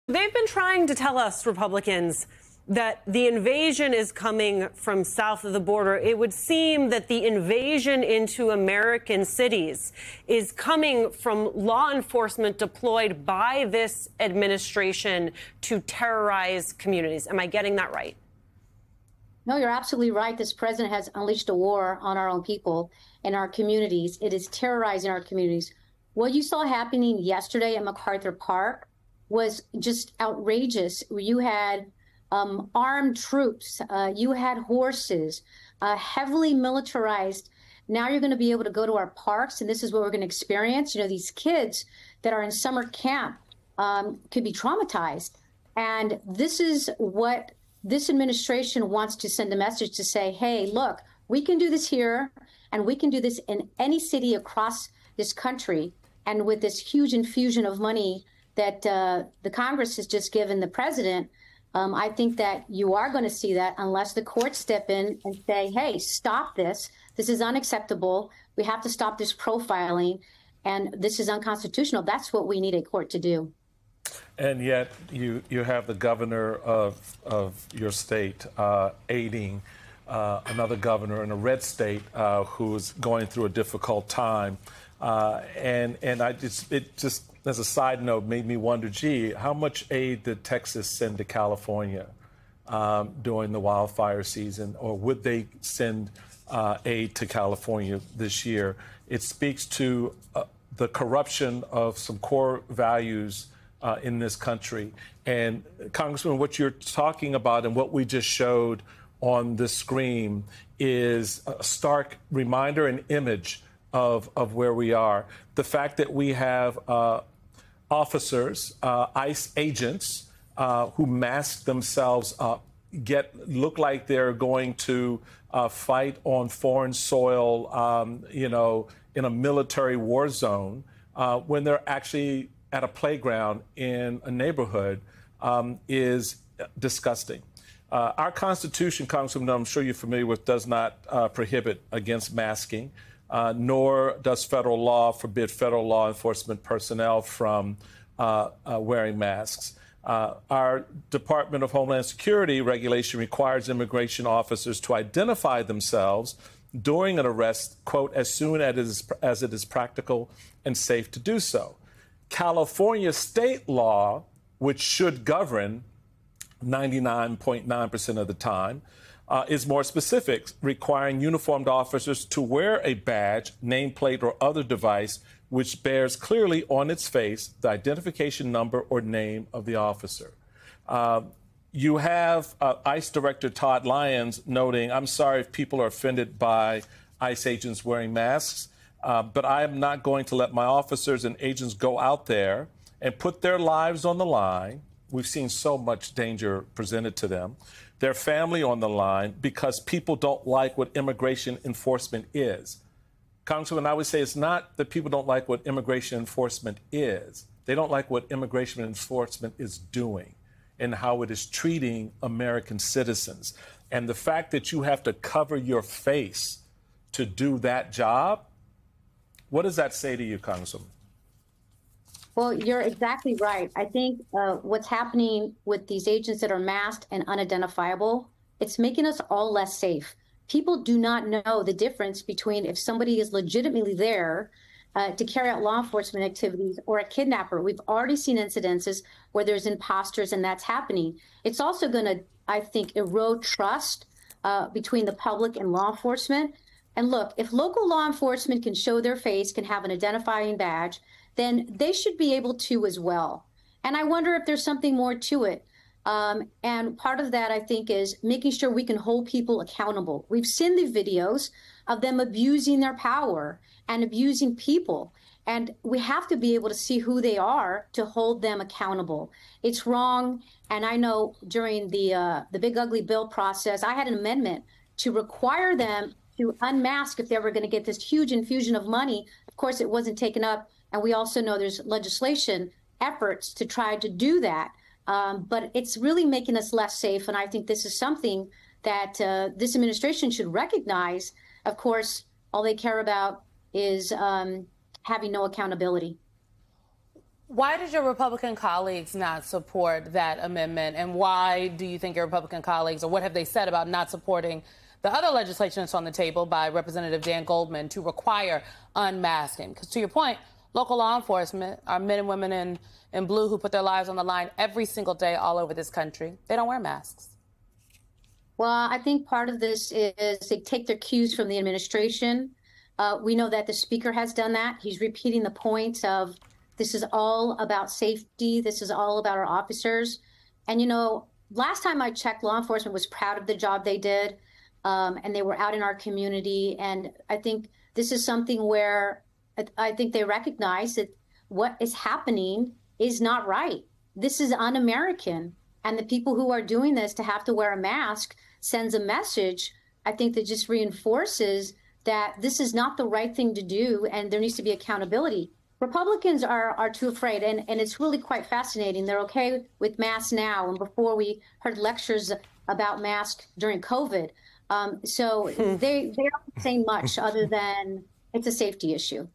They've been trying to tell us, Republicans, that the invasion is coming from south of the border. It would seem that the invasion into American cities is coming from law enforcement deployed by this administration to terrorize communities. Am I getting that right? No, you're absolutely right. This president has unleashed a war on our own people and our communities. It is terrorizing our communities. What you saw happening yesterday at MacArthur Park was just outrageous. You had armed troops, you had horses, heavily militarized. Now you're going to be able to go to our parks, and this is what we're going to experience. You know, these kids that are in summer camp could be traumatized. And this is what this administration wants to send a message to say, hey, look, we can do this here, and we can do this in any city across this country. And with this huge infusion of money that the Congress has just given the president, I think that you are going to see that unless the courts step in and say, hey, stop this. This is unacceptable. We have to stop this profiling, and this is unconstitutional. That's what we need a court to do. And yet you have the governor of your state aiding another governor in a red state who's going through a difficult time. And it just, as a side note, made me wonder, gee, how much aid did Texas send to California during the wildfire season, or would they send aid to California this year? It speaks to the corruption of some core values in this country. And Congressman, what you're talking about and what we just showed on the screen is a stark reminder and image of where we are. The fact that we have officers, ICE agents, who mask themselves up, look like they're going to fight on foreign soil, in a military war zone, when they're actually at a playground in a neighborhood, is disgusting. Our Constitution, Congressman, I'm sure you're familiar with, does not prohibit against masking. Nor does federal law forbid federal law enforcement personnel from wearing masks. Our Department of Homeland Security regulation requires immigration officers to identify themselves during an arrest, quote, as soon as it is practical and safe to do so. California state law, which should govern 99.9% of the time, is more specific, requiring uniformed officers to wear a badge, nameplate, or other device which bears clearly on its face the identification number or name of the officer. You have ICE Director Todd Lyons noting, I'm sorry if people are offended by ICE agents wearing masks, but I am not going to let my officers and agents go out there and put their lives on the line. We've seen so much danger presented to them, their family on the line, because people don't like what immigration enforcement is. Congressman, I would say it's not that people don't like what immigration enforcement is. They don't like what immigration enforcement is doing and how it is treating American citizens. And the fact that you have to cover your face to do that job, what does that say to you, Congresswoman? Well, you're exactly right. I think what's happening with these agents that are masked and unidentifiable, it's making us all less safe. People do not know the difference between if somebody is legitimately there to carry out law enforcement activities or a kidnapper. We've already seen incidences where there's imposters, and that's happening. It's also going to, I think, erode trust between the public and law enforcement. And look, if local law enforcement can show their face, can have an identifying badge, then they should be able to as well. And I wonder if there's something more to it. And part of that, I think, is making sure we can hold people accountable. We've seen the videos of them abusing their power and abusing people. And we have to be able to see who they are to hold them accountable. It's wrong. And I know during the big ugly bill process, I had an amendment to require them to unmask if they were going to get this huge infusion of money. Of course, it wasn't taken up. And we also know there's legislation efforts to try to do that. But it's really making us less safe. And I think this is something that this administration should recognize. Of course, all they care about is having no accountability. Why did your Republican colleagues not support that amendment? And why do you think your Republican colleagues, or what have they said about not supporting the other legislation that's on the table by Representative Dan Goldman to require unmasking? Because to your point, local law enforcement, our men and women in blue who put their lives on the line every single day all over this country, they don't wear masks. Well, I think part of this is they take their cues from the administration. We know that the speaker has done that. He's repeating the points of this is all about safety. This is all about our officers. And, you know, last time I checked, law enforcement was proud of the job they did, and they were out in our community. And I think this is something where I think they recognize that what is happening is not right. This is un-American. And the people who are doing this to have to wear a mask sends a message, I think, that just reinforces that this is not the right thing to do, and there needs to be accountability. Republicans are too afraid, and it's really quite fascinating. They're okay with masks now, and before we heard lectures about masks during COVID. So they aren't saying much other than it's a safety issue.